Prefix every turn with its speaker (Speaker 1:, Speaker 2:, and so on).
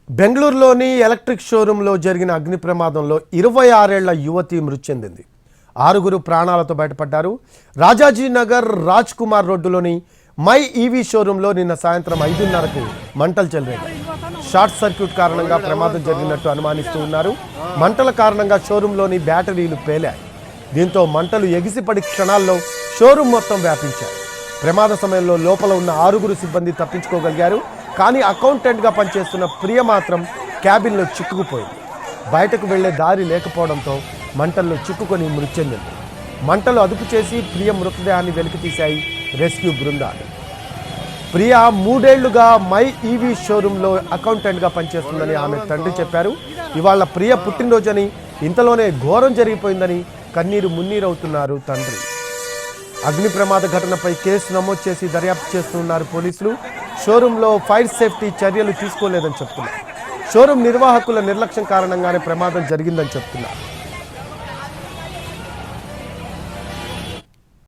Speaker 1: బెంగళూరులోని ఎలక్ట్రిక్ షోరూంలో జరిగిన అగ్ని ప్రమాదంలో 26 ఏళ్ల యువతి మృతి చెందింది. 6 ప్రాణాలతో బయటపడ్డారు. రాజాజీ నగర్ రాజ్ కుమార్ రోడ్డులోని మై ఈవీ షోరూంలో నిన్న సాయంత్రం 5:30కు మంటలు చెలరేగాయి. షార్ట్ సర్క్యూట్ కారణంగా ప్రమాదం జరిగినట్టు అనుమానిస్తూ ఉన్నారు. మంటల కారణంగా షోరూంలోని బ్యాటరీలు పేలాయి. దీంతో మంటలు ఎగిసిపడి క్షణాల్లో షోరూం మొత్తం వ్యాపించాయి. ప్రమాద సమయంలో లోపల ఉన్న 6 సిబ్బంది తప్పించుకోగలిగారు. కానీ అకౌంటెంట్గా పనిచేస్తున్న ప్రియ మాత్రం క్యాబిన్లో చిక్కుకుపోయింది. బయటకు వెళ్లే దారి లేకపోవడంతో మంటల్లో చిక్కుకొని మృతి చెందింది. మంటలు అదుపు చేసి ప్రియ మృతదేహాన్ని వెలికితీశాయి రెస్క్యూ బృందాలు. ప్రియ 3 ఏళ్లుగా మై ఈవీ షోరూంలో అకౌంటెంట్గా పనిచేస్తుందని ఆమె తండ్రి చెప్పారు. ఇవాళ ప్రియ పుట్టినరోజని, ఇంతలోనే ఘోరం జరిగిపోయిందని కన్నీరు మున్నీరవుతున్నారు తండ్రి. అగ్ని ప్రమాద ఘటనపై కేసు నమోదు చేసి దర్యాప్తు చేస్తున్నారు పోలీసులు. షోరూంలో ఫైర్ సేఫ్టీ చర్యలు తీసుకోలేదని చెప్తున్నారు. షోరూం నిర్వాహకుల నిర్లక్ష్యం కారణంగానే ప్రమాదం జరిగిందని చెప్తున్నారు.